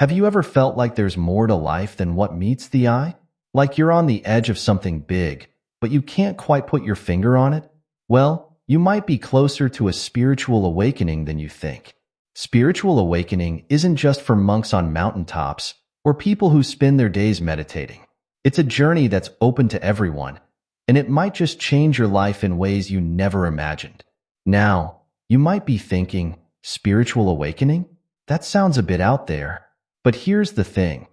Have you ever felt like there's more to life than what meets the eye? Like you're on the edge of something big, but you can't quite put your finger on it? Well, you might be closer to a spiritual awakening than you think. Spiritual awakening isn't just for monks on mountaintops or people who spend their days meditating. It's a journey that's open to everyone, and it might just change your life in ways you never imagined. Now, you might be thinking, spiritual awakening? That sounds a bit out there. But here's the thing.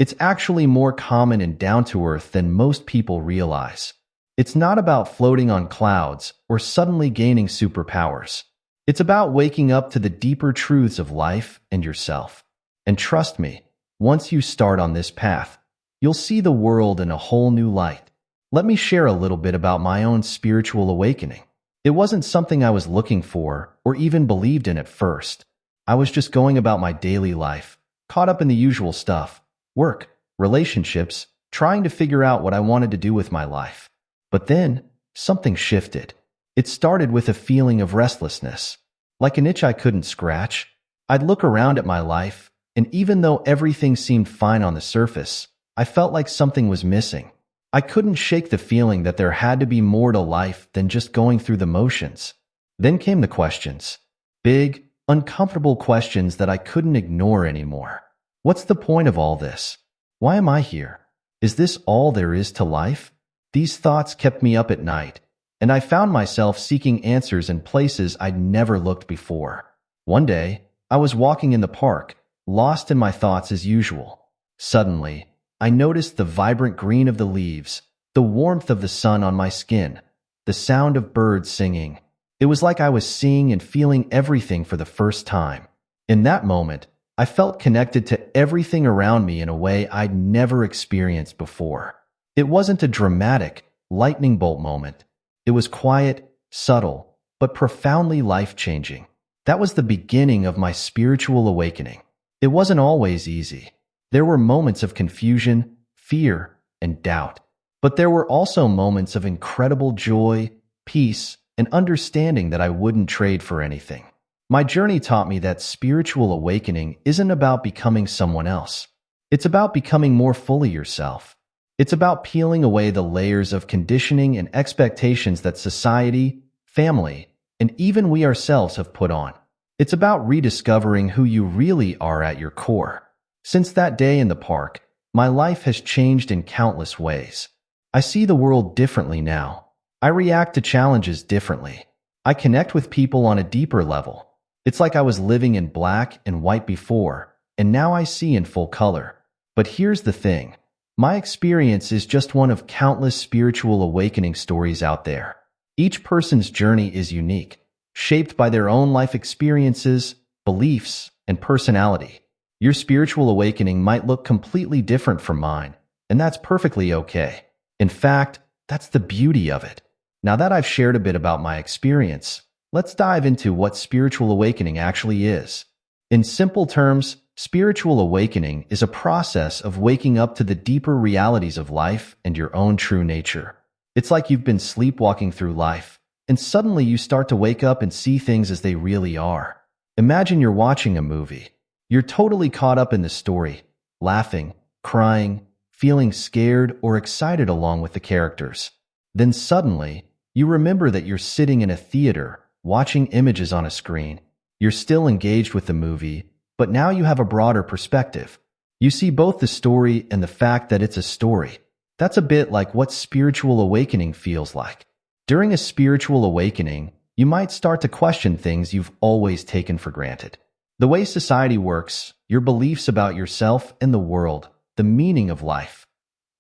It's actually more common and down to earth than most people realize. It's not about floating on clouds or suddenly gaining superpowers. It's about waking up to the deeper truths of life and yourself. And trust me, once you start on this path, you'll see the world in a whole new light. Let me share a little bit about my own spiritual awakening. It wasn't something I was looking for or even believed in at first. I was just going about my daily life, caught up in the usual stuff, work, relationships, trying to figure out what I wanted to do with my life. But then, something shifted. It started with a feeling of restlessness, like an itch I couldn't scratch. I'd look around at my life, and even though everything seemed fine on the surface, I felt like something was missing. I couldn't shake the feeling that there had to be more to life than just going through the motions. Then came the questions. Big, uncomfortable questions that I couldn't ignore anymore. What's the point of all this? Why am I here? Is this all there is to life? These thoughts kept me up at night, and I found myself seeking answers in places I'd never looked before. One day, I was walking in the park, lost in my thoughts as usual. Suddenly, I noticed the vibrant green of the leaves, the warmth of the sun on my skin, the sound of birds singing. It was like I was seeing and feeling everything for the first time. In that moment, I felt connected to everything around me in a way I'd never experienced before. It wasn't a dramatic, lightning bolt moment. It was quiet, subtle, but profoundly life-changing. That was the beginning of my spiritual awakening. It wasn't always easy. There were moments of confusion, fear, and doubt. But there were also moments of incredible joy, peace, and understanding that I wouldn't trade for anything. My journey taught me that spiritual awakening isn't about becoming someone else. It's about becoming more fully yourself. It's about peeling away the layers of conditioning and expectations that society, family, and even we ourselves have put on. It's about rediscovering who you really are at your core. Since that day in the park, my life has changed in countless ways. I see the world differently now. I react to challenges differently. I connect with people on a deeper level. It's like I was living in black and white before, and now I see in full color. But here's the thing. My experience is just one of countless spiritual awakening stories out there. Each person's journey is unique, shaped by their own life experiences, beliefs, and personality. Your spiritual awakening might look completely different from mine, and that's perfectly okay. In fact, that's the beauty of it. Now that I've shared a bit about my experience, let's dive into what spiritual awakening actually is. In simple terms, spiritual awakening is a process of waking up to the deeper realities of life and your own true nature. It's like you've been sleepwalking through life, and suddenly you start to wake up and see things as they really are. Imagine you're watching a movie. You're totally caught up in the story, laughing, crying, feeling scared or excited along with the characters. Then suddenly, you remember that you're sitting in a theater, watching images on a screen. You're still engaged with the movie, but now you have a broader perspective. You see both the story and the fact that it's a story. That's a bit like what spiritual awakening feels like. During a spiritual awakening, you might start to question things you've always taken for granted. The way society works, your beliefs about yourself and the world, the meaning of life.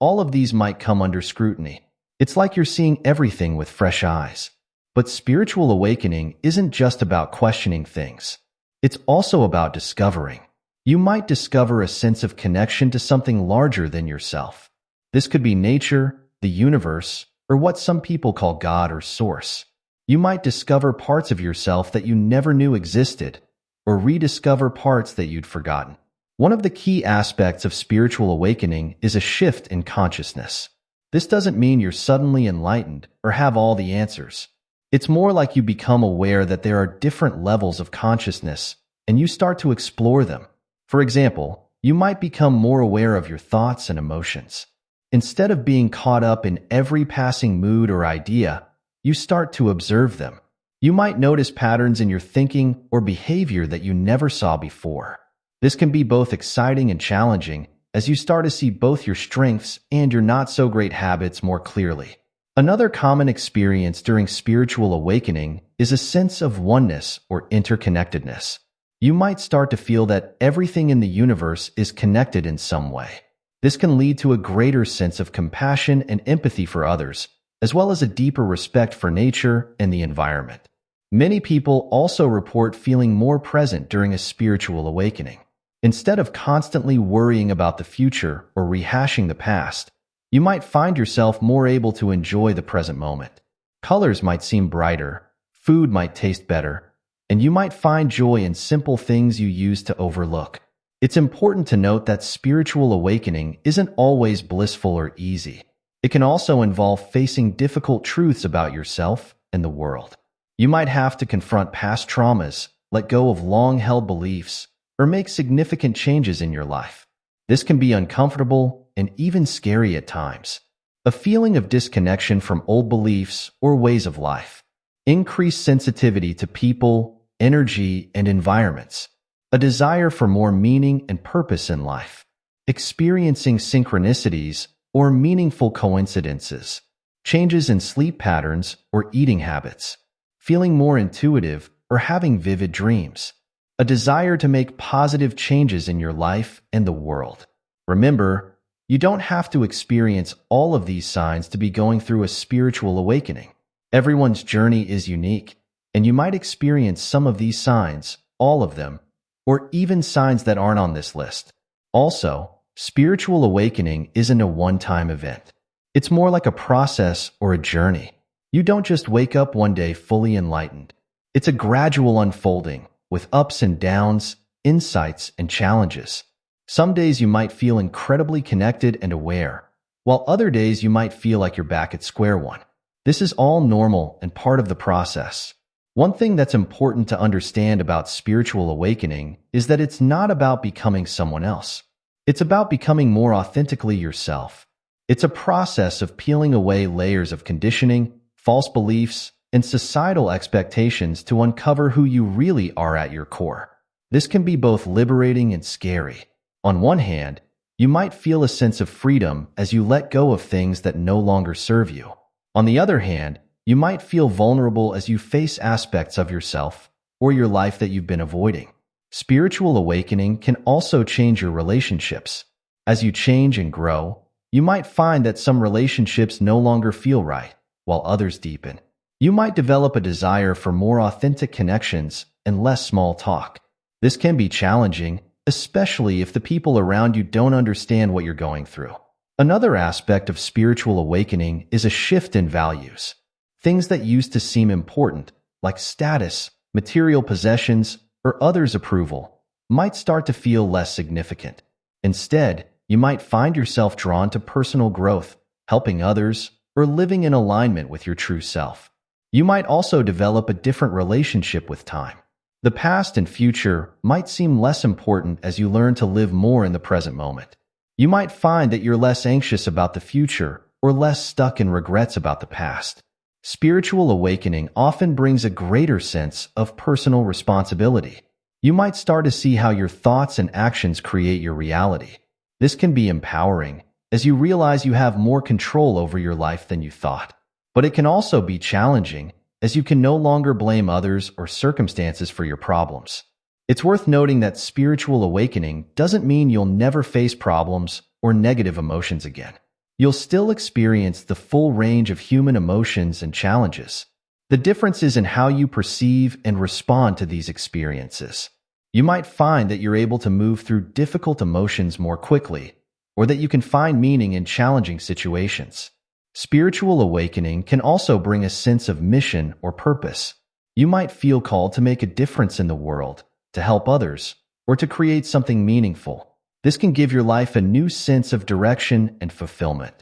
All of these might come under scrutiny. It's like you're seeing everything with fresh eyes. But spiritual awakening isn't just about questioning things. It's also about discovering. You might discover a sense of connection to something larger than yourself. This could be nature, the universe, or what some people call God or Source. You might discover parts of yourself that you never knew existed, or rediscover parts that you'd forgotten. One of the key aspects of spiritual awakening is a shift in consciousness. This doesn't mean you're suddenly enlightened or have all the answers. It's more like you become aware that there are different levels of consciousness, and you start to explore them. For example, you might become more aware of your thoughts and emotions. Instead of being caught up in every passing mood or idea, you start to observe them. You might notice patterns in your thinking or behavior that you never saw before. This can be both exciting and challenging as you start to see both your strengths and your not-so-great habits more clearly. Another common experience during spiritual awakening is a sense of oneness or interconnectedness. You might start to feel that everything in the universe is connected in some way. This can lead to a greater sense of compassion and empathy for others, as well as a deeper respect for nature and the environment. Many people also report feeling more present during a spiritual awakening. Instead of constantly worrying about the future or rehashing the past, you might find yourself more able to enjoy the present moment. Colors might seem brighter, food might taste better, and you might find joy in simple things you used to overlook. It's important to note that spiritual awakening isn't always blissful or easy. It can also involve facing difficult truths about yourself and the world. You might have to confront past traumas, let go of long-held beliefs, or make significant changes in your life. This can be uncomfortable and even scary at times. A feeling of disconnection from old beliefs or ways of life. Increased sensitivity to people, energy, and environments. A desire for more meaning and purpose in life. Experiencing synchronicities or meaningful coincidences. Changes in sleep patterns or eating habits. Feeling more intuitive or having vivid dreams. A desire to make positive changes in your life and the world. Remember, you don't have to experience all of these signs to be going through a spiritual awakening. Everyone's journey is unique, and you might experience some of these signs, all of them, or even signs that aren't on this list. Also, spiritual awakening isn't a one-time event. It's more like a process or a journey. You don't just wake up one day fully enlightened. It's a gradual unfolding with ups and downs, insights, and challenges. Some days you might feel incredibly connected and aware, while other days you might feel like you're back at square one. This is all normal and part of the process. One thing that's important to understand about spiritual awakening is that it's not about becoming someone else. It's about becoming more authentically yourself. It's a process of peeling away layers of conditioning, false beliefs, and societal expectations to uncover who you really are at your core. This can be both liberating and scary. On one hand, you might feel a sense of freedom as you let go of things that no longer serve you. On the other hand, you might feel vulnerable as you face aspects of yourself or your life that you've been avoiding. Spiritual awakening can also change your relationships. As you change and grow, you might find that some relationships no longer feel right, while others deepen. You might develop a desire for more authentic connections and less small talk. This can be challenging, especially if the people around you don't understand what you're going through. Another aspect of spiritual awakening is a shift in values. Things that used to seem important, like status, material possessions, or others' approval, might start to feel less significant. Instead, you might find yourself drawn to personal growth, helping others, or living in alignment with your true self. You might also develop a different relationship with time. The past and future might seem less important as you learn to live more in the present moment. You might find that you're less anxious about the future or less stuck in regrets about the past. Spiritual awakening often brings a greater sense of personal responsibility. You might start to see how your thoughts and actions create your reality. This can be empowering, as you realize you have more control over your life than you thought. But it can also be challenging, as you can no longer blame others or circumstances for your problems. It's worth noting that spiritual awakening doesn't mean you'll never face problems or negative emotions again. You'll still experience the full range of human emotions and challenges. The difference is in how you perceive and respond to these experiences. You might find that you're able to move through difficult emotions more quickly, or that you can find meaning in challenging situations. Spiritual awakening can also bring a sense of mission or purpose. You might feel called to make a difference in the world, to help others, or to create something meaningful. This can give your life a new sense of direction and fulfillment.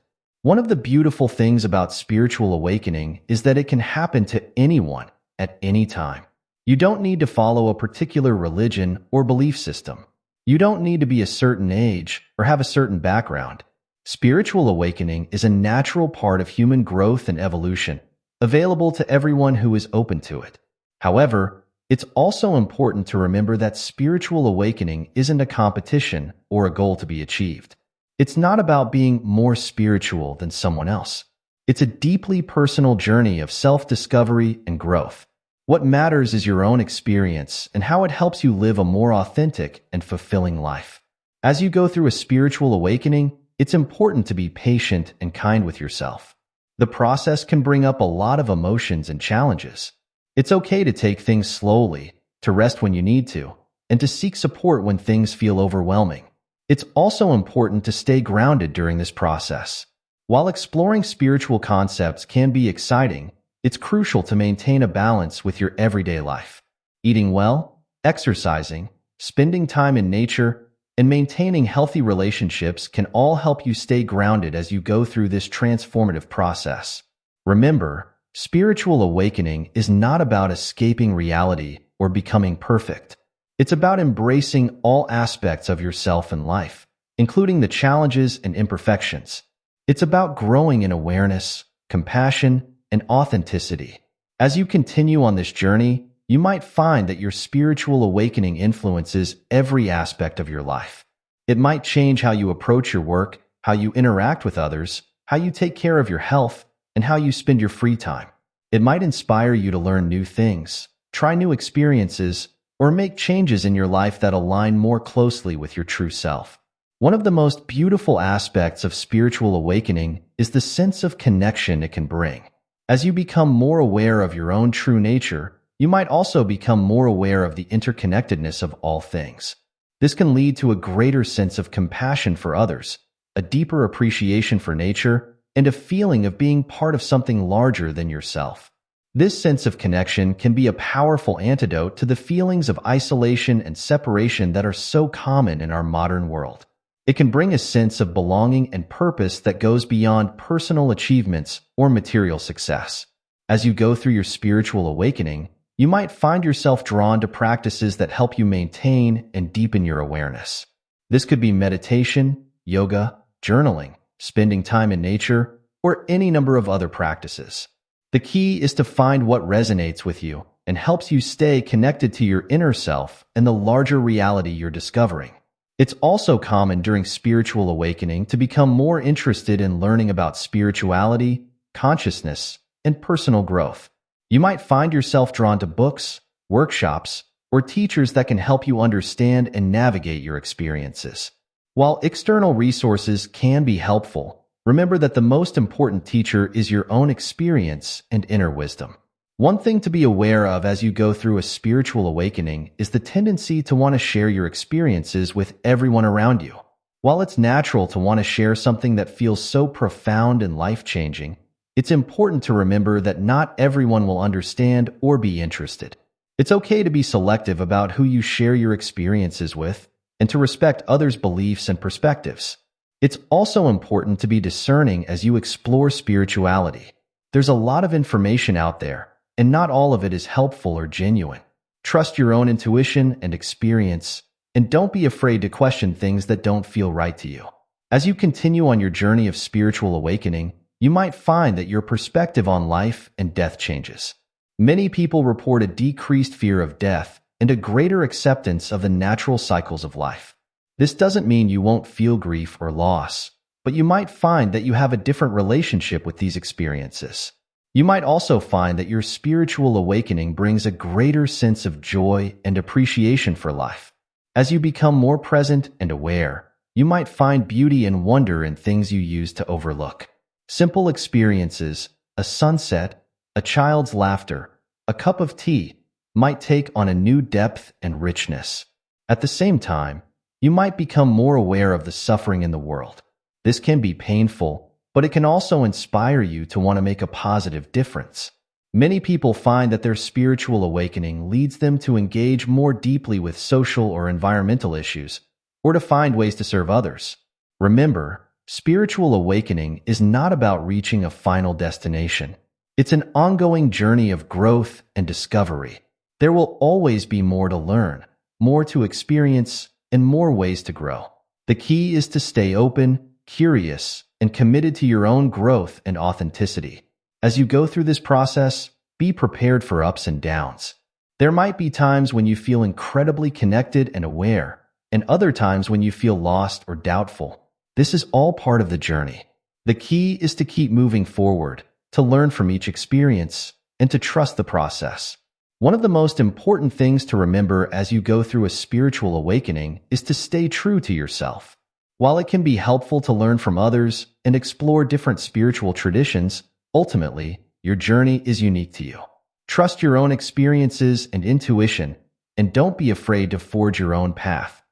One of the beautiful things about spiritual awakening is that it can happen to anyone at any time. You don't need to follow a particular religion or belief system. You don't need to be a certain age or have a certain background. Spiritual awakening is a natural part of human growth and evolution, available to everyone who is open to it. However, it's also important to remember that spiritual awakening isn't a competition or a goal to be achieved. It's not about being more spiritual than someone else. It's a deeply personal journey of self-discovery and growth. What matters is your own experience and how it helps you live a more authentic and fulfilling life. As you go through a spiritual awakening, it's important to be patient and kind with yourself. The process can bring up a lot of emotions and challenges. It's okay to take things slowly, to rest when you need to, and to seek support when things feel overwhelming. It's also important to stay grounded during this process. While exploring spiritual concepts can be exciting, it's crucial to maintain a balance with your everyday life. Eating well, exercising, spending time in nature, and maintaining healthy relationships can all help you stay grounded as you go through this transformative process. Remember, spiritual awakening is not about escaping reality or becoming perfect. It's about embracing all aspects of yourself and life, including the challenges and imperfections. It's about growing in awareness, compassion, and authenticity. As you continue on this journey, you might find that your spiritual awakening influences every aspect of your life. It might change how you approach your work, how you interact with others, how you take care of your health, and how you spend your free time. It might inspire you to learn new things, try new experiences, or make changes in your life that align more closely with your true self. One of the most beautiful aspects of spiritual awakening is the sense of connection it can bring. As you become more aware of your own true nature, you might also become more aware of the interconnectedness of all things. This can lead to a greater sense of compassion for others, a deeper appreciation for nature, and a feeling of being part of something larger than yourself. This sense of connection can be a powerful antidote to the feelings of isolation and separation that are so common in our modern world. It can bring a sense of belonging and purpose that goes beyond personal achievements or material success. As you go through your spiritual awakening, you might find yourself drawn to practices that help you maintain and deepen your awareness. This could be meditation, yoga, journaling, spending time in nature, or any number of other practices. The key is to find what resonates with you and helps you stay connected to your inner self and the larger reality you're discovering. It's also common during spiritual awakening to become more interested in learning about spirituality, consciousness, and personal growth. You might find yourself drawn to books, workshops, or teachers that can help you understand and navigate your experiences. While external resources can be helpful, remember that the most important teacher is your own experience and inner wisdom. One thing to be aware of as you go through a spiritual awakening is the tendency to want to share your experiences with everyone around you. While it's natural to want to share something that feels so profound and life-changing, it's important to remember that not everyone will understand or be interested. It's okay to be selective about who you share your experiences with and to respect others' beliefs and perspectives. It's also important to be discerning as you explore spirituality. There's a lot of information out there, and not all of it is helpful or genuine. Trust your own intuition and experience, and don't be afraid to question things that don't feel right to you. As you continue on your journey of spiritual awakening, you might find that your perspective on life and death changes. Many people report a decreased fear of death and a greater acceptance of the natural cycles of life. This doesn't mean you won't feel grief or loss, but you might find that you have a different relationship with these experiences. You might also find that your spiritual awakening brings a greater sense of joy and appreciation for life. As you become more present and aware, you might find beauty and wonder in things you used to overlook. Simple experiences, a sunset, a child's laughter, a cup of tea, might take on a new depth and richness. At the same time, you might become more aware of the suffering in the world. This can be painful, but it can also inspire you to want to make a positive difference. Many people find that their spiritual awakening leads them to engage more deeply with social or environmental issues, or to find ways to serve others. Remember, spiritual awakening is not about reaching a final destination. It's an ongoing journey of growth and discovery. There will always be more to learn, more to experience, and more ways to grow. The key is to stay open, curious, and committed to your own growth and authenticity. As you go through this process, be prepared for ups and downs. There might be times when you feel incredibly connected and aware, and other times when you feel lost or doubtful. This is all part of the journey. The key is to keep moving forward, to learn from each experience, and to trust the process. One of the most important things to remember as you go through a spiritual awakening is to stay true to yourself. While it can be helpful to learn from others and explore different spiritual traditions, ultimately, your journey is unique to you. Trust your own experiences and intuition, and don't be afraid to forge your own path.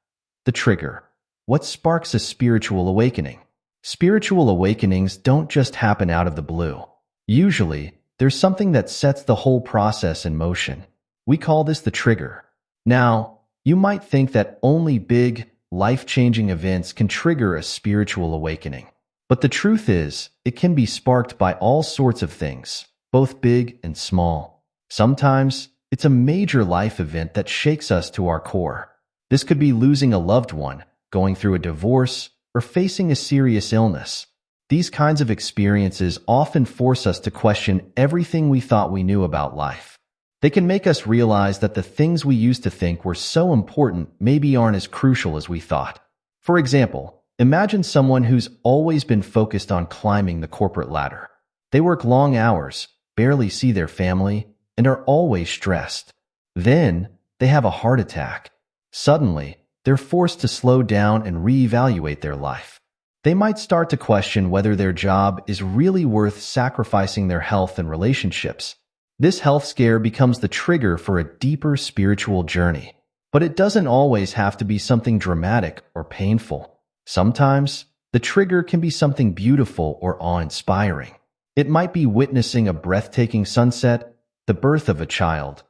The trigger. What sparks a spiritual awakening? Spiritual awakenings don't just happen out of the blue. Usually, there's something that sets the whole process in motion. We call this the trigger. Now, you might think that only big, life-changing events can trigger a spiritual awakening. But the truth is, it can be sparked by all sorts of things, both big and small. Sometimes, it's a major life event that shakes us to our core. This could be losing a loved one, going through a divorce, or facing a serious illness. These kinds of experiences often force us to question everything we thought we knew about life. They can make us realize that the things we used to think were so important maybe aren't as crucial as we thought. For example, imagine someone who's always been focused on climbing the corporate ladder. They work long hours, barely see their family, and are always stressed. Then, they have a heart attack. Suddenly, they're forced to slow down and reevaluate their life. They might start to question whether their job is really worth sacrificing their health and relationships. This health scare becomes the trigger for a deeper spiritual journey. But it doesn't always have to be something dramatic or painful. Sometimes, the trigger can be something beautiful or awe-inspiring. It might be witnessing a breathtaking sunset, the birth of a child,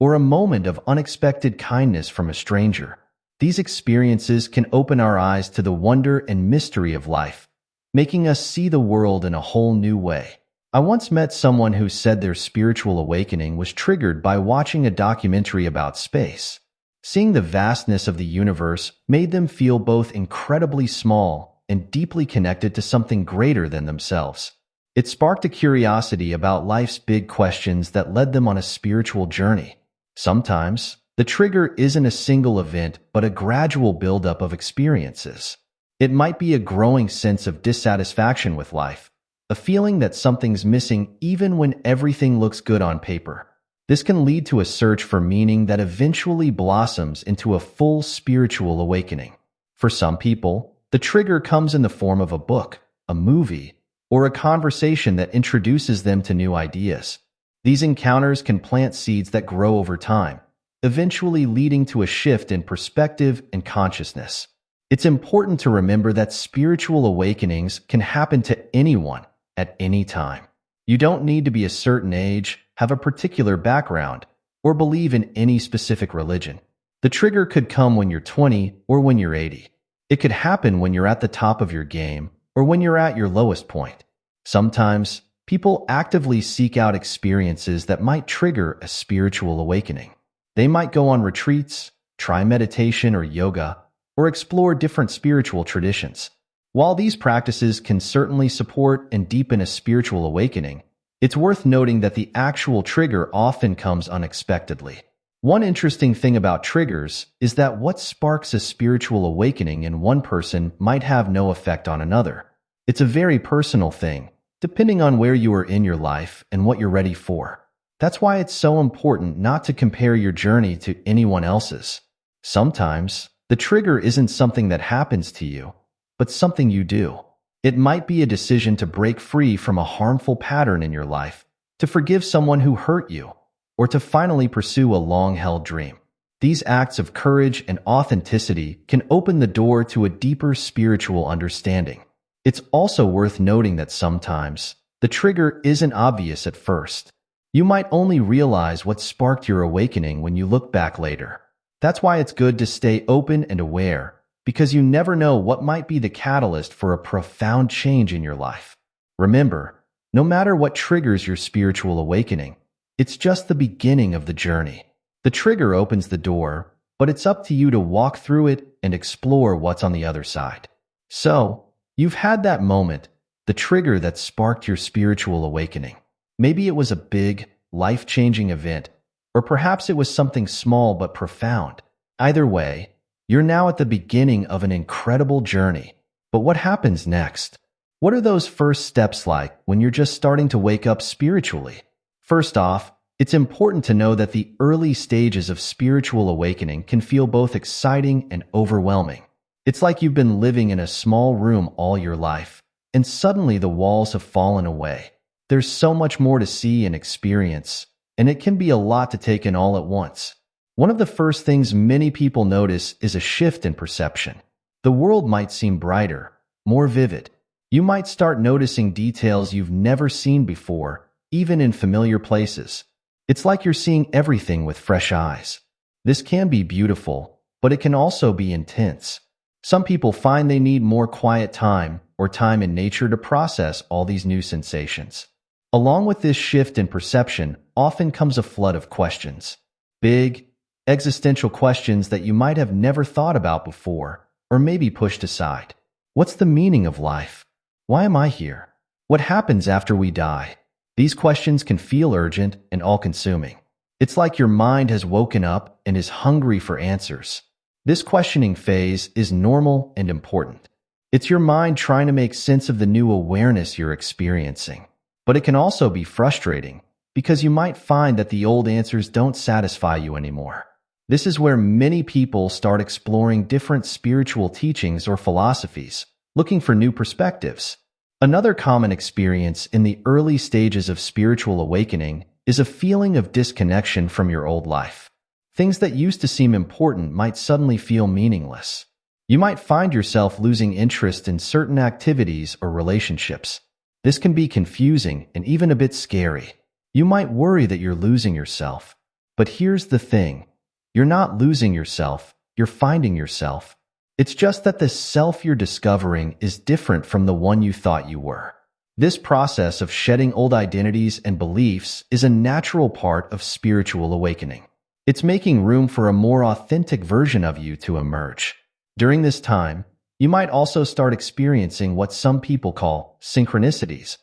or a moment of unexpected kindness from a stranger. These experiences can open our eyes to the wonder and mystery of life, making us see the world in a whole new way. I once met someone who said their spiritual awakening was triggered by watching a documentary about space. Seeing the vastness of the universe made them feel both incredibly small and deeply connected to something greater than themselves. It sparked a curiosity about life's big questions that led them on a spiritual journey. Sometimes, the trigger isn't a single event, but a gradual buildup of experiences. It might be a growing sense of dissatisfaction with life, a feeling that something's missing even when everything looks good on paper. This can lead to a search for meaning that eventually blossoms into a full spiritual awakening. For some people, the trigger comes in the form of a book, a movie, or a conversation that introduces them to new ideas. These encounters can plant seeds that grow over time, eventually leading to a shift in perspective and consciousness. It's important to remember that spiritual awakenings can happen to anyone at any time. You don't need to be a certain age, have a particular background, or believe in any specific religion. The trigger could come when you're 20 or when you're 80. It could happen when you're at the top of your game or when you're at your lowest point. Sometimes, people actively seek out experiences that might trigger a spiritual awakening. They might go on retreats, try meditation or yoga, or explore different spiritual traditions. While these practices can certainly support and deepen a spiritual awakening, it's worth noting that the actual trigger often comes unexpectedly. One interesting thing about triggers is that what sparks a spiritual awakening in one person might have no effect on another. It's a very personal thing, depending on where you are in your life and what you're ready for. That's why it's so important not to compare your journey to anyone else's. Sometimes, the trigger isn't something that happens to you, but something you do. It might be a decision to break free from a harmful pattern in your life, to forgive someone who hurt you, or to finally pursue a long-held dream. These acts of courage and authenticity can open the door to a deeper spiritual understanding. It's also worth noting that sometimes, the trigger isn't obvious at first. You might only realize what sparked your awakening when you look back later. That's why it's good to stay open and aware, because you never know what might be the catalyst for a profound change in your life. Remember, no matter what triggers your spiritual awakening, it's just the beginning of the journey. The trigger opens the door, but it's up to you to walk through it and explore what's on the other side. So, you've had that moment, the trigger that sparked your spiritual awakening. Maybe it was a big, life-changing event, or perhaps it was something small but profound. Either way, you're now at the beginning of an incredible journey. But what happens next? What are those first steps like when you're just starting to wake up spiritually? First off, it's important to know that the early stages of spiritual awakening can feel both exciting and overwhelming. It's like you've been living in a small room all your life, and suddenly the walls have fallen away. There's so much more to see and experience, and it can be a lot to take in all at once. One of the first things many people notice is a shift in perception. The world might seem brighter, more vivid. You might start noticing details you've never seen before, even in familiar places. It's like you're seeing everything with fresh eyes. This can be beautiful, but it can also be intense. Some people find they need more quiet time or time in nature to process all these new sensations. Along with this shift in perception often comes a flood of questions. Big, existential questions that you might have never thought about before, or maybe pushed aside. What's the meaning of life? Why am I here? What happens after we die? These questions can feel urgent and all-consuming. It's like your mind has woken up and is hungry for answers. This questioning phase is normal and important. It's your mind trying to make sense of the new awareness you're experiencing. But it can also be frustrating because you might find that the old answers don't satisfy you anymore. This is where many people start exploring different spiritual teachings or philosophies, looking for new perspectives. Another common experience in the early stages of spiritual awakening is a feeling of disconnection from your old life. Things that used to seem important might suddenly feel meaningless. You might find yourself losing interest in certain activities or relationships. This can be confusing and even a bit scary. You might worry that you're losing yourself. But here's the thing. You're not losing yourself, you're finding yourself. It's just that the self you're discovering is different from the one you thought you were. This process of shedding old identities and beliefs is a natural part of spiritual awakening. It's making room for a more authentic version of you to emerge. During this time, you might also start experiencing what some people call synchronicities,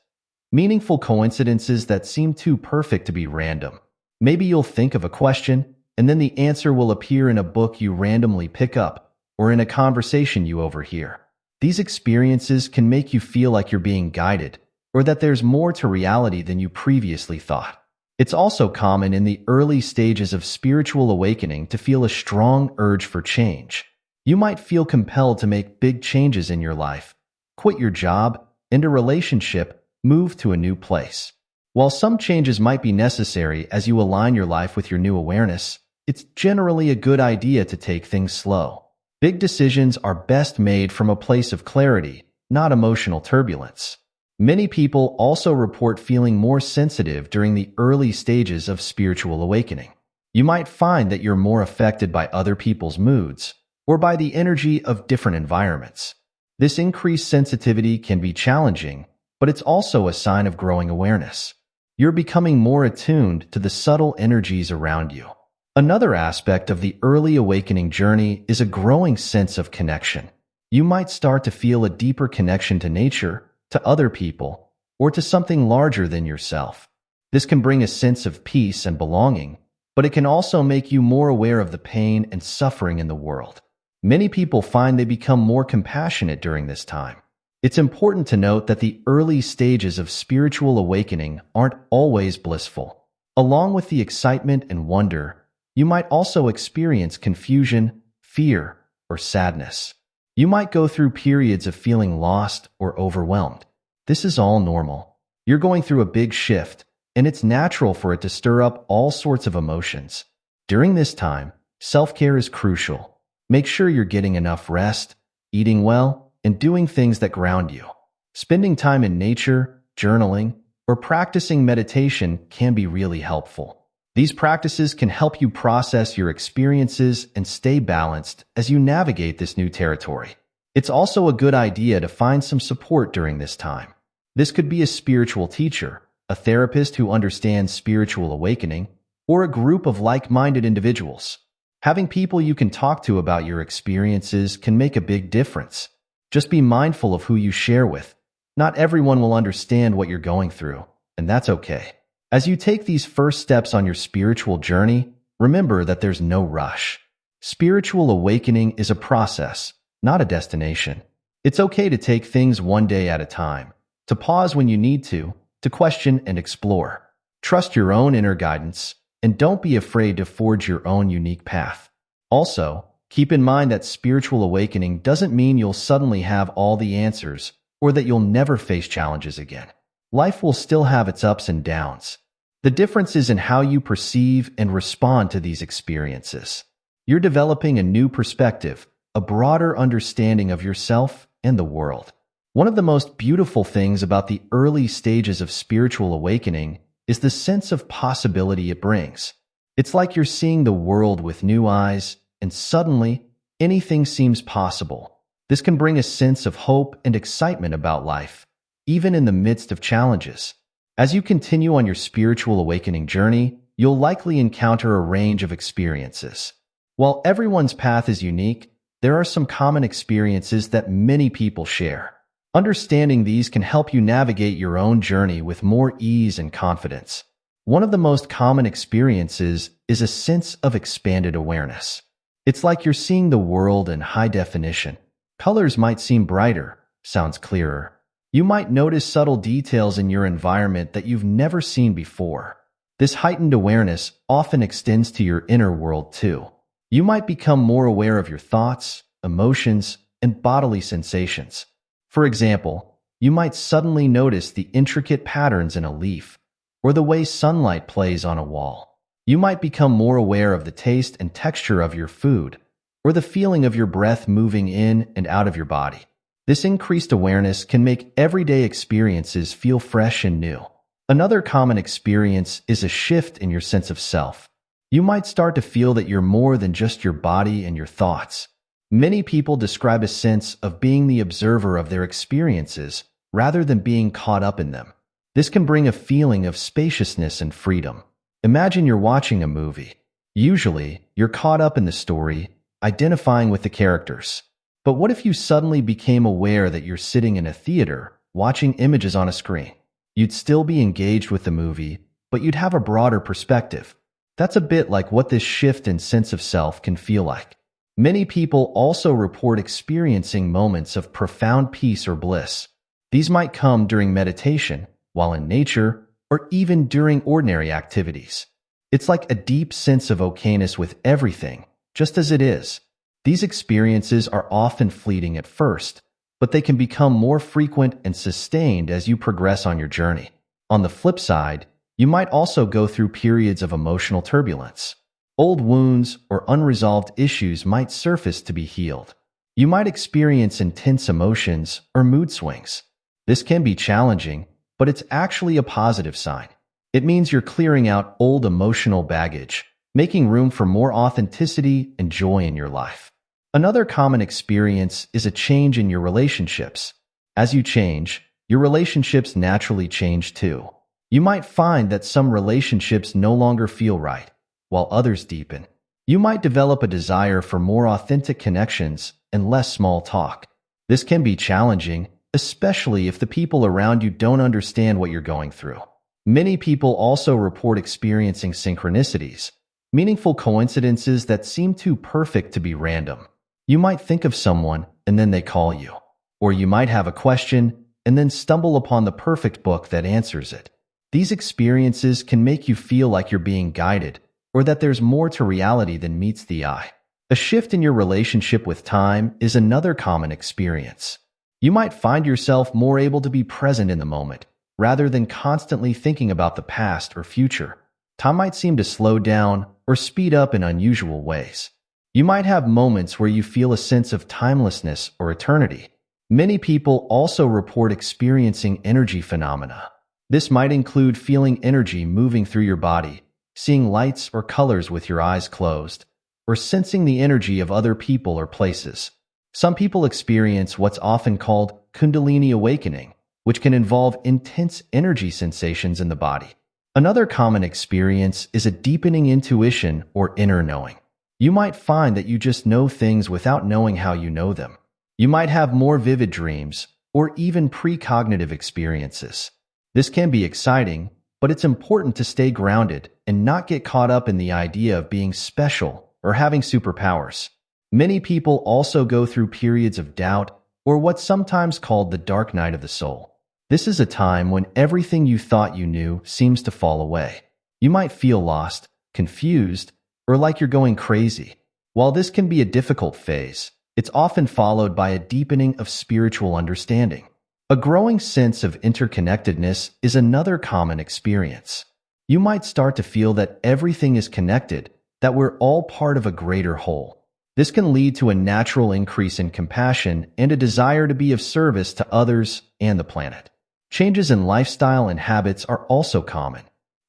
meaningful coincidences that seem too perfect to be random. Maybe you'll think of a question, and then the answer will appear in a book you randomly pick up, or in a conversation you overhear. These experiences can make you feel like you're being guided, or that there's more to reality than you previously thought. It's also common in the early stages of spiritual awakening to feel a strong urge for change. You might feel compelled to make big changes in your life, quit your job, end a relationship, move to a new place. While some changes might be necessary as you align your life with your new awareness, it's generally a good idea to take things slow. Big decisions are best made from a place of clarity, not emotional turbulence. Many people also report feeling more sensitive during the early stages of spiritual awakening. You might find that you're more affected by other people's moods, or by the energy of different environments. This increased sensitivity can be challenging, but it's also a sign of growing awareness. You're becoming more attuned to the subtle energies around you. Another aspect of the early awakening journey is a growing sense of connection. You might start to feel a deeper connection to nature, to other people, or to something larger than yourself. This can bring a sense of peace and belonging, but it can also make you more aware of the pain and suffering in the world. Many people find they become more compassionate during this time. It's important to note that the early stages of spiritual awakening aren't always blissful. Along with the excitement and wonder, you might also experience confusion, fear, or sadness. You might go through periods of feeling lost or overwhelmed. This is all normal. You're going through a big shift, and it's natural for it to stir up all sorts of emotions. During this time, self-care is crucial. Make sure you're getting enough rest, eating well, and doing things that ground you. Spending time in nature, journaling, or practicing meditation can be really helpful. These practices can help you process your experiences and stay balanced as you navigate this new territory. It's also a good idea to find some support during this time. This could be a spiritual teacher, a therapist who understands spiritual awakening, or a group of like-minded individuals. Having people you can talk to about your experiences can make a big difference. Just be mindful of who you share with. Not everyone will understand what you're going through, and that's okay. As you take these first steps on your spiritual journey, remember that there's no rush. Spiritual awakening is a process, not a destination. It's okay to take things one day at a time, to pause when you need to question and explore. Trust your own inner guidance, and don't be afraid to forge your own unique path. Also, keep in mind that spiritual awakening doesn't mean you'll suddenly have all the answers or that you'll never face challenges again. Life will still have its ups and downs. The difference is in how you perceive and respond to these experiences. You're developing a new perspective, a broader understanding of yourself and the world. One of the most beautiful things about the early stages of spiritual awakening is the sense of possibility it brings. It's like you're seeing the world with new eyes, and suddenly, anything seems possible. This can bring a sense of hope and excitement about life, even in the midst of challenges. As you continue on your spiritual awakening journey, you'll likely encounter a range of experiences. While everyone's path is unique, there are some common experiences that many people share. Understanding these can help you navigate your own journey with more ease and confidence. One of the most common experiences is a sense of expanded awareness. It's like you're seeing the world in high definition. Colors might seem brighter, sounds clearer. You might notice subtle details in your environment that you've never seen before. This heightened awareness often extends to your inner world too. You might become more aware of your thoughts, emotions, and bodily sensations. For example, you might suddenly notice the intricate patterns in a leaf, or the way sunlight plays on a wall. You might become more aware of the taste and texture of your food, or the feeling of your breath moving in and out of your body. This increased awareness can make everyday experiences feel fresh and new. Another common experience is a shift in your sense of self. You might start to feel that you're more than just your body and your thoughts. Many people describe a sense of being the observer of their experiences rather than being caught up in them. This can bring a feeling of spaciousness and freedom. Imagine you're watching a movie. Usually, you're caught up in the story, identifying with the characters. But what if you suddenly became aware that you're sitting in a theater, watching images on a screen? You'd still be engaged with the movie, but you'd have a broader perspective. That's a bit like what this shift in sense of self can feel like. Many people also report experiencing moments of profound peace or bliss. These might come during meditation, while in nature, or even during ordinary activities. It's like a deep sense of okayness with everything, just as it is. These experiences are often fleeting at first, but they can become more frequent and sustained as you progress on your journey. On the flip side, you might also go through periods of emotional turbulence. Old wounds or unresolved issues might surface to be healed. You might experience intense emotions or mood swings. This can be challenging, but it's actually a positive sign. It means you're clearing out old emotional baggage, making room for more authenticity and joy in your life. Another common experience is a change in your relationships. As you change, your relationships naturally change too. You might find that some relationships no longer feel right, while others deepen. You might develop a desire for more authentic connections and less small talk. This can be challenging, especially if the people around you don't understand what you're going through. Many people also report experiencing synchronicities, meaningful coincidences that seem too perfect to be random. You might think of someone and then they call you. Or you might have a question and then stumble upon the perfect book that answers it. These experiences can make you feel like you're being guided, or that there's more to reality than meets the eye. A shift in your relationship with time is another common experience. You might find yourself more able to be present in the moment, rather than constantly thinking about the past or future. Time might seem to slow down or speed up in unusual ways. You might have moments where you feel a sense of timelessness or eternity. Many people also report experiencing energy phenomena. This might include feeling energy moving through your body, seeing lights or colors with your eyes closed, or sensing the energy of other people or places. Some people experience what's often called Kundalini awakening, which can involve intense energy sensations in the body. Another common experience is a deepening intuition or inner knowing. You might find that you just know things without knowing how you know them. You might have more vivid dreams or even precognitive experiences. This can be exciting, but it's important to stay grounded and not get caught up in the idea of being special or having superpowers. Many people also go through periods of doubt or what's sometimes called the dark night of the soul. This is a time when everything you thought you knew seems to fall away. You might feel lost, confused, or like you're going crazy. While this can be a difficult phase, it's often followed by a deepening of spiritual understanding. A growing sense of interconnectedness is another common experience. You might start to feel that everything is connected, that we're all part of a greater whole. This can lead to a natural increase in compassion and a desire to be of service to others and the planet. Changes in lifestyle and habits are also common.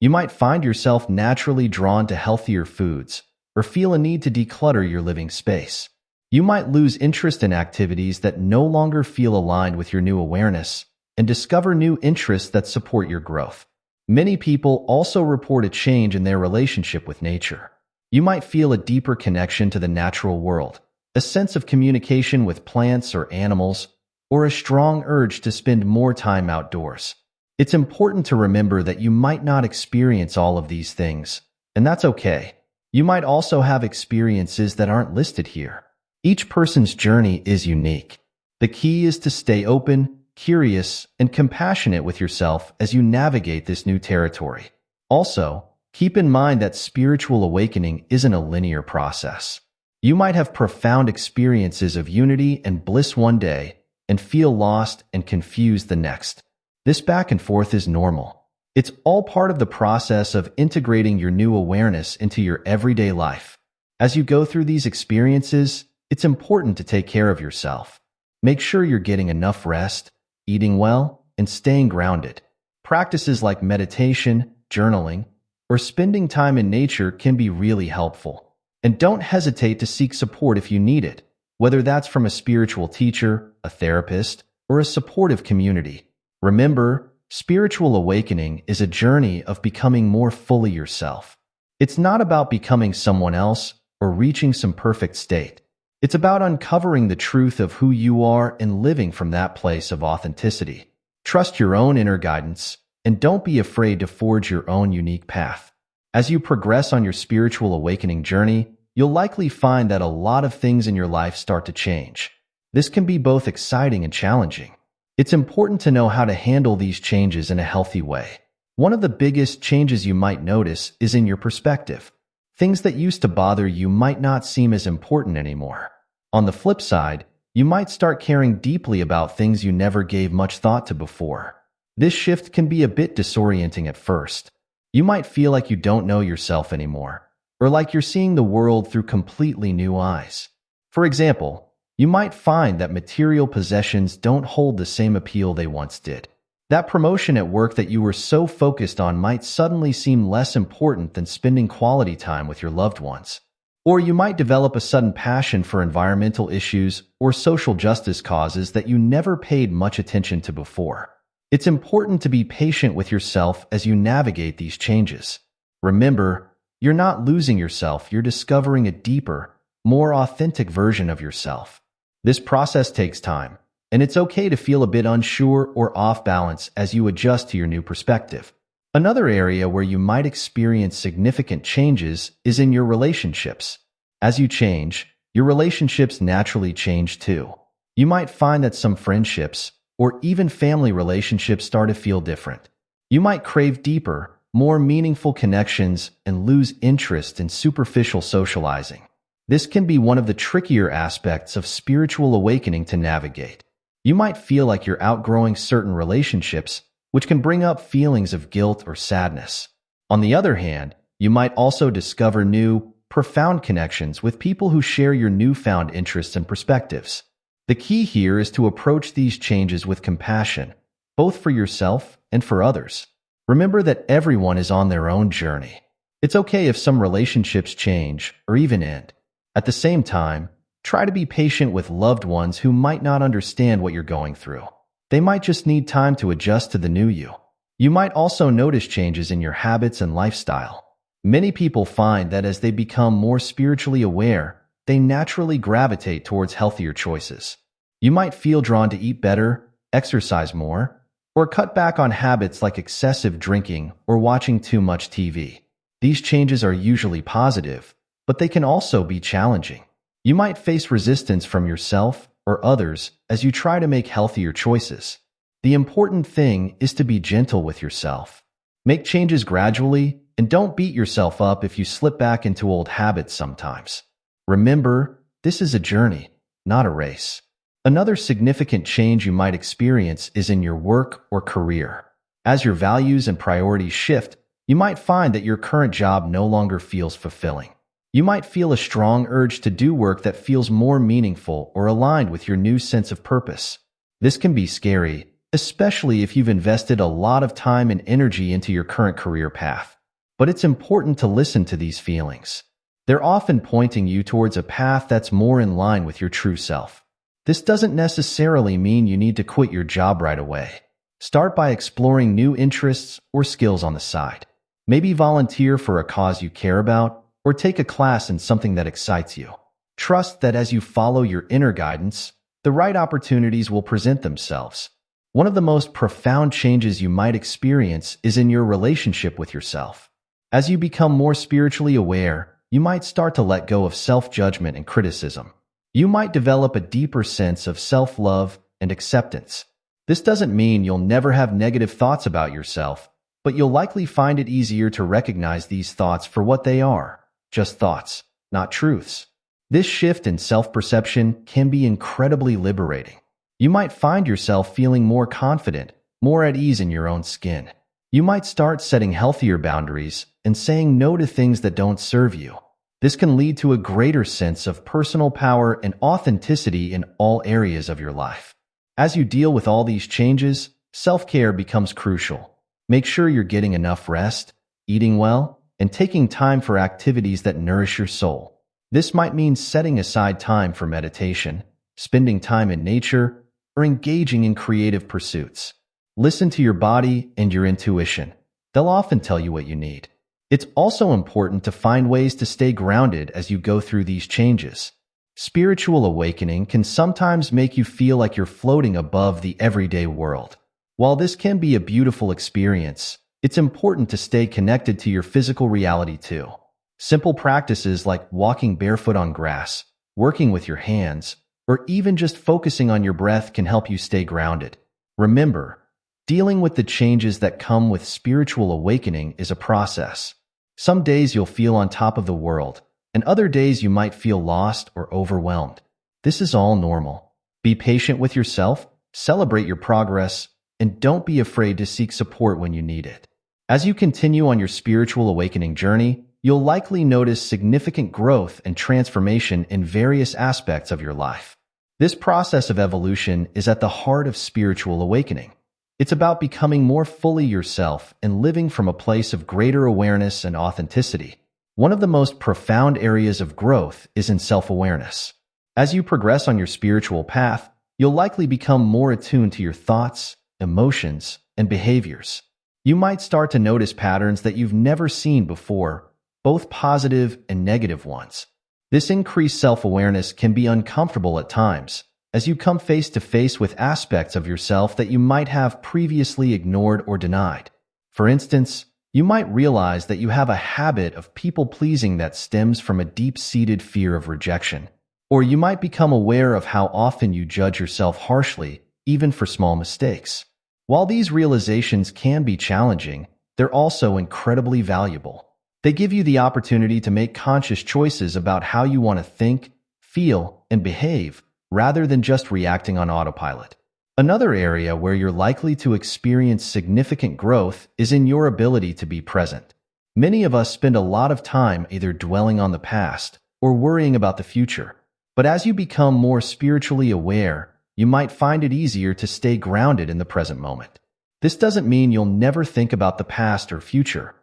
You might find yourself naturally drawn to healthier foods or feel a need to declutter your living space. You might lose interest in activities that no longer feel aligned with your new awareness and discover new interests that support your growth. Many people also report a change in their relationship with nature. You might feel a deeper connection to the natural world, a sense of communication with plants or animals, or a strong urge to spend more time outdoors. It's important to remember that you might not experience all of these things, and that's okay. You might also have experiences that aren't listed here. Each person's journey is unique. The key is to stay open, curious, and compassionate with yourself as you navigate this new territory. Also, keep in mind that spiritual awakening isn't a linear process. You might have profound experiences of unity and bliss one day and feel lost and confused the next. This back and forth is normal. It's all part of the process of integrating your new awareness into your everyday life. As you go through these experiences, it's important to take care of yourself. Make sure you're getting enough rest, eating well, and staying grounded. Practices like meditation, journaling, or spending time in nature can be really helpful. And don't hesitate to seek support if you need it, whether that's from a spiritual teacher, a therapist, or a supportive community. Remember, spiritual awakening is a journey of becoming more fully yourself. It's not about becoming someone else or reaching some perfect state. It's about uncovering the truth of who you are and living from that place of authenticity. Trust your own inner guidance, and don't be afraid to forge your own unique path. As you progress on your spiritual awakening journey, you'll likely find that a lot of things in your life start to change. This can be both exciting and challenging. It's important to know how to handle these changes in a healthy way. One of the biggest changes you might notice is in your perspective. Things that used to bother you might not seem as important anymore. On the flip side, you might start caring deeply about things you never gave much thought to before. This shift can be a bit disorienting at first. You might feel like you don't know yourself anymore, or like you're seeing the world through completely new eyes. For example, you might find that material possessions don't hold the same appeal they once did. That promotion at work that you were so focused on might suddenly seem less important than spending quality time with your loved ones. Or you might develop a sudden passion for environmental issues or social justice causes that you never paid much attention to before. It's important to be patient with yourself as you navigate these changes. Remember, you're not losing yourself, you're discovering a deeper, more authentic version of yourself. This process takes time, and it's okay to feel a bit unsure or off balance as you adjust to your new perspective. Another area where you might experience significant changes is in your relationships. As you change, your relationships naturally change too. You might find that some friendships, or even family relationships, start to feel different. You might crave deeper, more meaningful connections and lose interest in superficial socializing. This can be one of the trickier aspects of spiritual awakening to navigate. You might feel like you're outgrowing certain relationships, which can bring up feelings of guilt or sadness. On the other hand, you might also discover new, profound connections with people who share your newfound interests and perspectives. The key here is to approach these changes with compassion, both for yourself and for others. Remember that everyone is on their own journey. It's okay if some relationships change or even end. At the same time, try to be patient with loved ones who might not understand what you're going through. They might just need time to adjust to the new you. You might also notice changes in your habits and lifestyle. Many people find that as they become more spiritually aware, they naturally gravitate towards healthier choices. You might feel drawn to eat better, exercise more, or cut back on habits like excessive drinking or watching too much TV. These changes are usually positive, but they can also be challenging. You might face resistance from yourself or others as you try to make healthier choices. The important thing is to be gentle with yourself. Make changes gradually and don't beat yourself up if you slip back into old habits sometimes. Remember, this is a journey, not a race. Another significant change you might experience is in your work or career. As your values and priorities shift, you might find that your current job no longer feels fulfilling. You might feel a strong urge to do work that feels more meaningful or aligned with your new sense of purpose. This can be scary, especially if you've invested a lot of time and energy into your current career path. But it's important to listen to these feelings. They're often pointing you towards a path that's more in line with your true self. This doesn't necessarily mean you need to quit your job right away. Start by exploring new interests or skills on the side. Maybe volunteer for a cause you care about, or take a class in something that excites you. Trust that as you follow your inner guidance, the right opportunities will present themselves. One of the most profound changes you might experience is in your relationship with yourself. As you become more spiritually aware, you might start to let go of self-judgment and criticism. You might develop a deeper sense of self-love and acceptance. This doesn't mean you'll never have negative thoughts about yourself, but you'll likely find it easier to recognize these thoughts for what they are, just thoughts, not truths. This shift in self-perception can be incredibly liberating. You might find yourself feeling more confident, more at ease in your own skin. You might start setting healthier boundaries and saying no to things that don't serve you. This can lead to a greater sense of personal power and authenticity in all areas of your life. As you deal with all these changes, self-care becomes crucial. Make sure you're getting enough rest, eating well, and taking time for activities that nourish your soul. This might mean setting aside time for meditation, spending time in nature, or engaging in creative pursuits. Listen to your body and your intuition. They'll often tell you what you need. It's also important to find ways to stay grounded as you go through these changes. Spiritual awakening can sometimes make you feel like you're floating above the everyday world. While this can be a beautiful experience, it's important to stay connected to your physical reality too. Simple practices like walking barefoot on grass, working with your hands, or even just focusing on your breath can help you stay grounded. Remember, dealing with the changes that come with spiritual awakening is a process. Some days you'll feel on top of the world, and other days you might feel lost or overwhelmed. This is all normal. Be patient with yourself, celebrate your progress, and don't be afraid to seek support when you need it. As you continue on your spiritual awakening journey, you'll likely notice significant growth and transformation in various aspects of your life. This process of evolution is at the heart of spiritual awakening. It's about becoming more fully yourself and living from a place of greater awareness and authenticity. One of the most profound areas of growth is in self-awareness. As you progress on your spiritual path, you'll likely become more attuned to your thoughts, emotions, and behaviors. You might start to notice patterns that you've never seen before, both positive and negative ones. This increased self-awareness can be uncomfortable at times, as you come face to face with aspects of yourself that you might have previously ignored or denied. For instance, you might realize that you have a habit of people-pleasing that stems from a deep-seated fear of rejection. Or you might become aware of how often you judge yourself harshly, even for small mistakes. While these realizations can be challenging, they're also incredibly valuable. They give you the opportunity to make conscious choices about how you want to think, feel, and behave, rather than just reacting on autopilot. Another area where you're likely to experience significant growth is in your ability to be present. Many of us spend a lot of time either dwelling on the past or worrying about the future. But as you become more spiritually aware, you might find it easier to stay grounded in the present moment. This doesn't mean you'll never think about the past or future.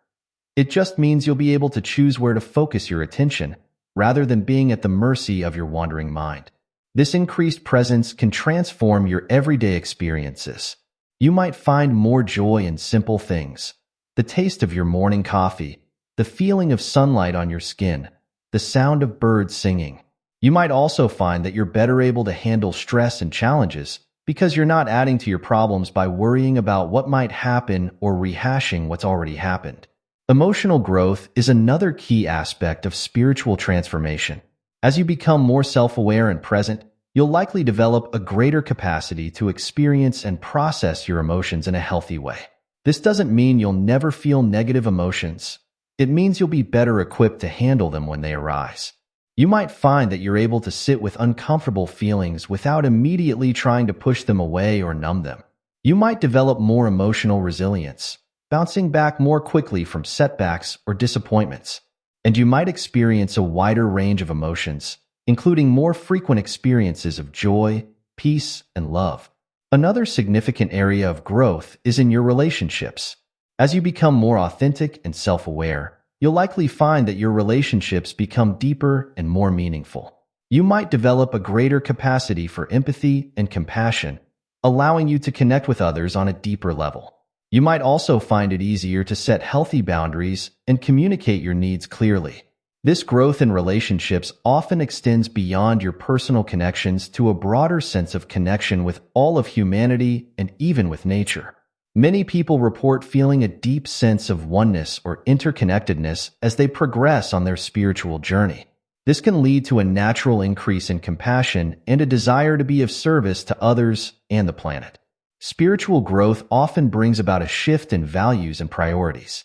It just means you'll be able to choose where to focus your attention, rather than being at the mercy of your wandering mind. This increased presence can transform your everyday experiences. You might find more joy in simple things: the taste of your morning coffee, the feeling of sunlight on your skin, the sound of birds singing. You might also find that you're better able to handle stress and challenges because you're not adding to your problems by worrying about what might happen or rehashing what's already happened. Emotional growth is another key aspect of spiritual transformation. As you become more self-aware and present, you'll likely develop a greater capacity to experience and process your emotions in a healthy way. This doesn't mean you'll never feel negative emotions. It means you'll be better equipped to handle them when they arise. You might find that you're able to sit with uncomfortable feelings without immediately trying to push them away or numb them. You might develop more emotional resilience, bouncing back more quickly from setbacks or disappointments. And you might experience a wider range of emotions, including more frequent experiences of joy, peace, and love. Another significant area of growth is in your relationships. As you become more authentic and self-aware, you'll likely find that your relationships become deeper and more meaningful. You might develop a greater capacity for empathy and compassion, allowing you to connect with others on a deeper level. You might also find it easier to set healthy boundaries and communicate your needs clearly. This growth in relationships often extends beyond your personal connections to a broader sense of connection with all of humanity and even with nature. Many people report feeling a deep sense of oneness or interconnectedness as they progress on their spiritual journey. This can lead to a natural increase in compassion and a desire to be of service to others and the planet. Spiritual growth often brings about a shift in values and priorities.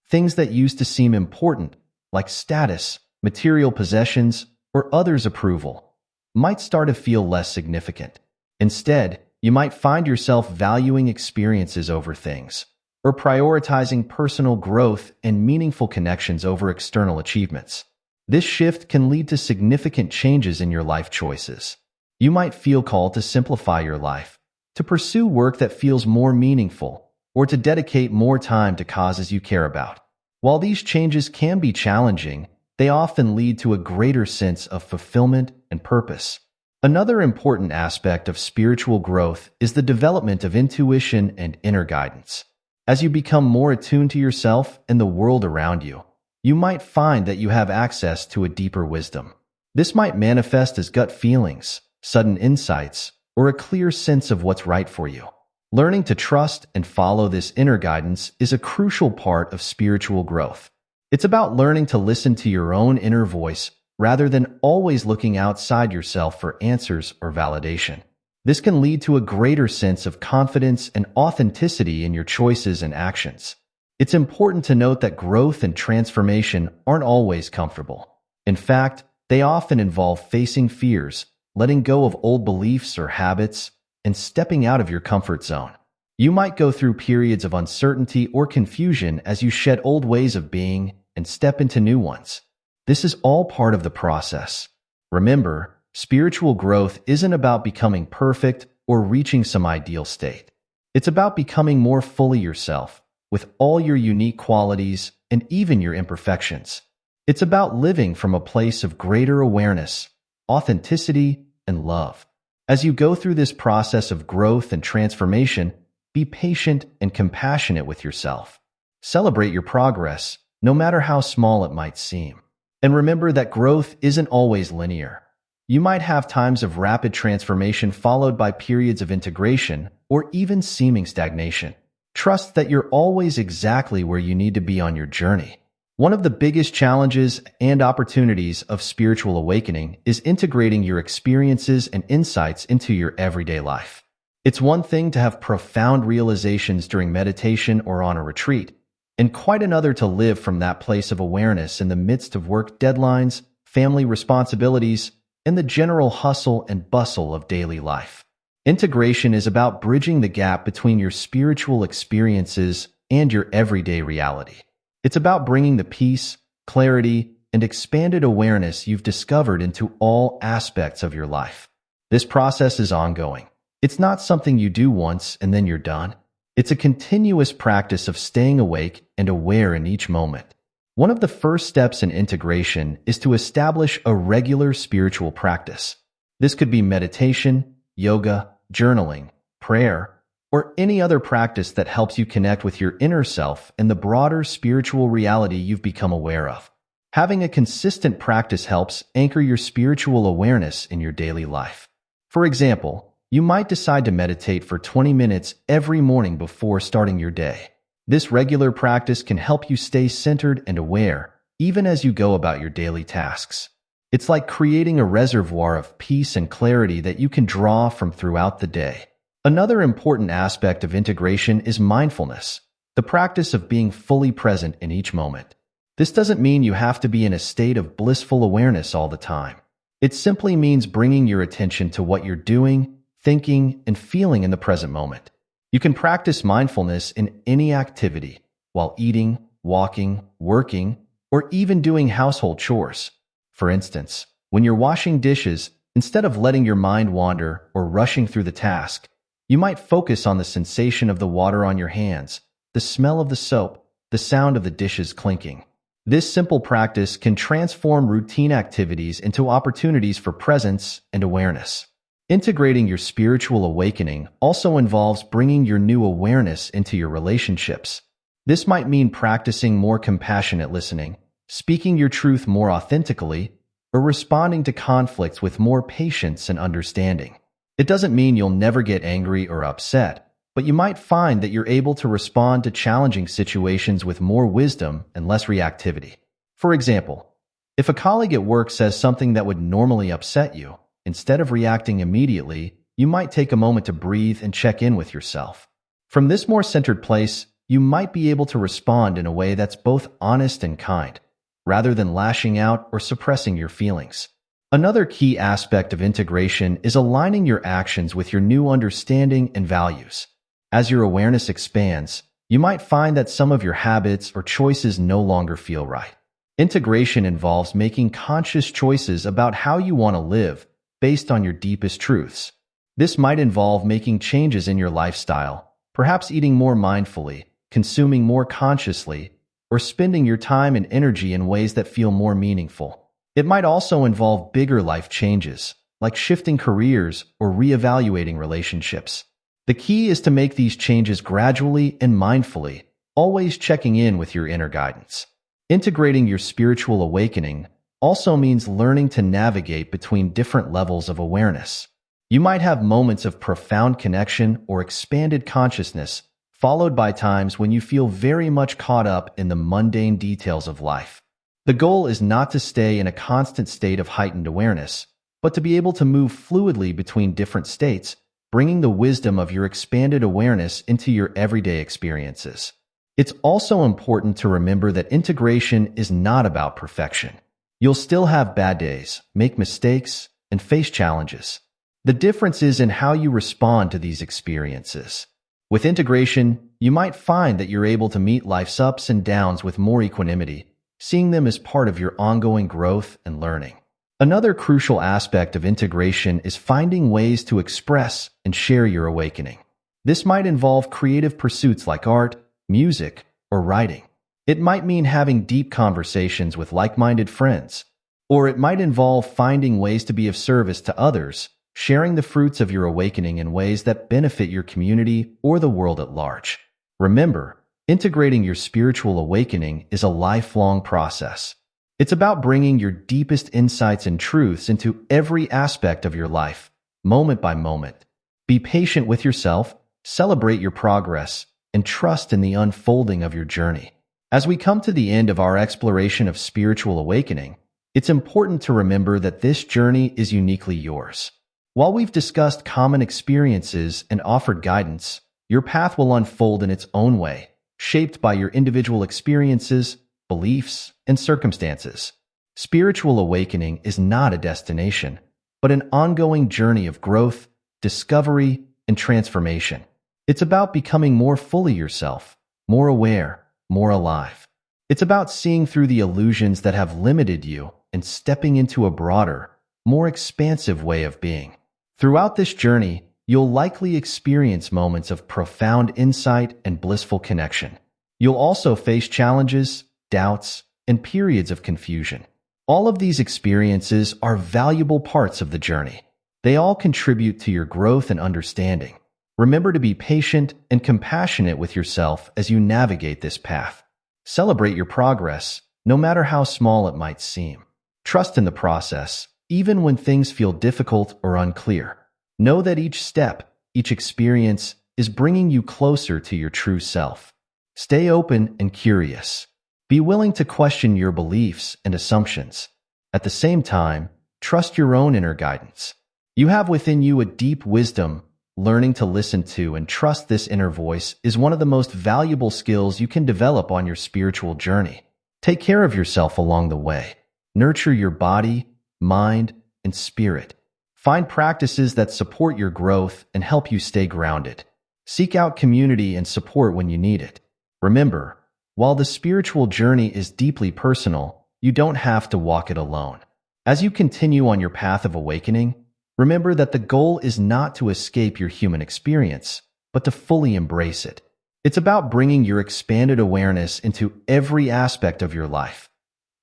Things that used to seem important, like status, material possessions, or others' approval, might start to feel less significant. Instead, you might find yourself valuing experiences over things, or prioritizing personal growth and meaningful connections over external achievements. This shift can lead to significant changes in your life choices. You might feel called to simplify your life, to pursue work that feels more meaningful, or to dedicate more time to causes you care about. While these changes can be challenging, they often lead to a greater sense of fulfillment and purpose. Another important aspect of spiritual growth is the development of intuition and inner guidance. As you become more attuned to yourself and the world around you, you might find that you have access to a deeper wisdom. This might manifest as gut feelings, sudden insights, or a clear sense of what's right for you. Learning to trust and follow this inner guidance is a crucial part of spiritual growth. It's about learning to listen to your own inner voice rather than always looking outside yourself for answers or validation. This can lead to a greater sense of confidence and authenticity in your choices and actions. It's important to note that growth and transformation aren't always comfortable. In fact, they often involve facing fears, letting go of old beliefs or habits, and stepping out of your comfort zone. You might go through periods of uncertainty or confusion as you shed old ways of being and step into new ones. This is all part of the process. Remember, spiritual growth isn't about becoming perfect or reaching some ideal state. It's about becoming more fully yourself, with all your unique qualities and even your imperfections. It's about living from a place of greater awareness, authenticity, and love. As you go through this process of growth and transformation, be patient and compassionate with yourself. Celebrate your progress, no matter how small it might seem. And remember that growth isn't always linear. You might have times of rapid transformation followed by periods of integration or even seeming stagnation. Trust that you're always exactly where you need to be on your journey. One of the biggest challenges and opportunities of spiritual awakening is integrating your experiences and insights into your everyday life. It's one thing to have profound realizations during meditation or on a retreat, and quite another to live from that place of awareness in the midst of work deadlines, family responsibilities, and the general hustle and bustle of daily life. Integration is about bridging the gap between your spiritual experiences and your everyday reality. It's about bringing the peace, clarity, and expanded awareness you've discovered into all aspects of your life. This process is ongoing. It's not something you do once and then you're done. It's a continuous practice of staying awake and aware in each moment. One of the first steps in integration is to establish a regular spiritual practice. This could be meditation, yoga, journaling, prayer, or any other practice that helps you connect with your inner self and the broader spiritual reality you've become aware of. Having a consistent practice helps anchor your spiritual awareness in your daily life. For example, you might decide to meditate for 20 minutes every morning before starting your day. This regular practice can help you stay centered and aware, even as you go about your daily tasks. It's like creating a reservoir of peace and clarity that you can draw from throughout the day. Another important aspect of integration is mindfulness, the practice of being fully present in each moment. This doesn't mean you have to be in a state of blissful awareness all the time. It simply means bringing your attention to what you're doing, thinking, and feeling in the present moment. You can practice mindfulness in any activity, while eating, walking, working, or even doing household chores. For instance, when you're washing dishes, instead of letting your mind wander or rushing through the task, you might focus on the sensation of the water on your hands, the smell of the soap, the sound of the dishes clinking. This simple practice can transform routine activities into opportunities for presence and awareness. Integrating your spiritual awakening also involves bringing your new awareness into your relationships. This might mean practicing more compassionate listening, speaking your truth more authentically, or responding to conflicts with more patience and understanding. It doesn't mean you'll never get angry or upset, but you might find that you're able to respond to challenging situations with more wisdom and less reactivity. For example, if a colleague at work says something that would normally upset you, instead of reacting immediately, you might take a moment to breathe and check in with yourself. From this more centered place, you might be able to respond in a way that's both honest and kind, rather than lashing out or suppressing your feelings. Another key aspect of integration is aligning your actions with your new understanding and values. As your awareness expands, you might find that some of your habits or choices no longer feel right. Integration involves making conscious choices about how you want to live based on your deepest truths. This might involve making changes in your lifestyle, perhaps eating more mindfully, consuming more consciously, or spending your time and energy in ways that feel more meaningful. It might also involve bigger life changes, like shifting careers or reevaluating relationships. The key is to make these changes gradually and mindfully, always checking in with your inner guidance. Integrating your spiritual awakening also means learning to navigate between different levels of awareness. You might have moments of profound connection or expanded consciousness, followed by times when you feel very much caught up in the mundane details of life. The goal is not to stay in a constant state of heightened awareness, but to be able to move fluidly between different states, bringing the wisdom of your expanded awareness into your everyday experiences. It's also important to remember that integration is not about perfection. You'll still have bad days, make mistakes, and face challenges. The difference is in how you respond to these experiences. With integration, you might find that you're able to meet life's ups and downs with more equanimity, seeing them as part of your ongoing growth and learning. Another crucial aspect of integration is finding ways to express and share your awakening. This might involve creative pursuits like art, music, or writing. It might mean having deep conversations with like-minded friends, or it might involve finding ways to be of service to others, sharing the fruits of your awakening in ways that benefit your community or the world at large. Remember, integrating your spiritual awakening is a lifelong process. It's about bringing your deepest insights and truths into every aspect of your life, moment by moment. Be patient with yourself, celebrate your progress, and trust in the unfolding of your journey. As we come to the end of our exploration of spiritual awakening, it's important to remember that this journey is uniquely yours. While we've discussed common experiences and offered guidance, your path will unfold in its own way, shaped by your individual experiences, beliefs, and circumstances. Spiritual awakening is not a destination, but an ongoing journey of growth, discovery, and transformation. It's about becoming more fully yourself, more aware, more alive. It's about seeing through the illusions that have limited you and stepping into a broader, more expansive way of being. Throughout this journey, you'll likely experience moments of profound insight and blissful connection. You'll also face challenges, doubts, and periods of confusion. All of these experiences are valuable parts of the journey. They all contribute to your growth and understanding. Remember to be patient and compassionate with yourself as you navigate this path. Celebrate your progress, no matter how small it might seem. Trust in the process, even when things feel difficult or unclear. Know that each step, each experience, is bringing you closer to your true self. Stay open and curious. Be willing to question your beliefs and assumptions. At the same time, trust your own inner guidance. You have within you a deep wisdom. Learning to listen to and trust this inner voice is one of the most valuable skills you can develop on your spiritual journey. Take care of yourself along the way. Nurture your body, mind, and spirit. Find practices that support your growth and help you stay grounded. Seek out community and support when you need it. Remember, while the spiritual journey is deeply personal, you don't have to walk it alone. As you continue on your path of awakening, remember that the goal is not to escape your human experience, but to fully embrace it. It's about bringing your expanded awareness into every aspect of your life.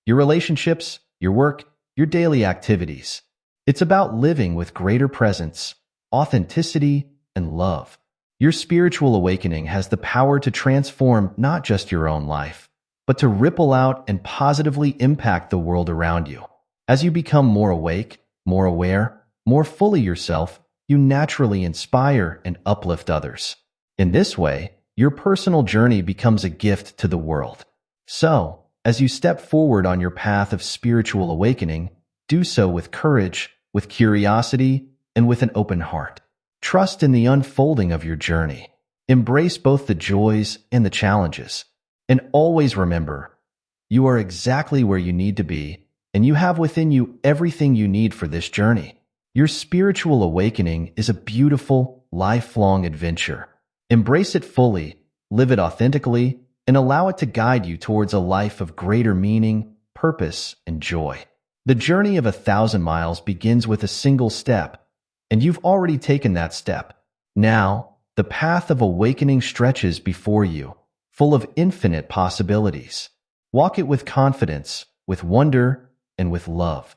Your relationships, your work, your daily activities. It's about living with greater presence, authenticity, and love. Your spiritual awakening has the power to transform not just your own life, but to ripple out and positively impact the world around you. As you become more awake, more aware, more fully yourself, you naturally inspire and uplift others. In this way, your personal journey becomes a gift to the world. So, as you step forward on your path of spiritual awakening, do so with courage, with curiosity, and with an open heart. Trust in the unfolding of your journey. Embrace both the joys and the challenges. And always remember, you are exactly where you need to be, and you have within you everything you need for this journey. Your spiritual awakening is a beautiful, lifelong adventure. Embrace it fully, live it authentically, and allow it to guide you towards a life of greater meaning, purpose, and joy. The journey of 1,000 miles begins with a single step, and you've already taken that step. Now, the path of awakening stretches before you, full of infinite possibilities. Walk it with confidence, with wonder, and with love.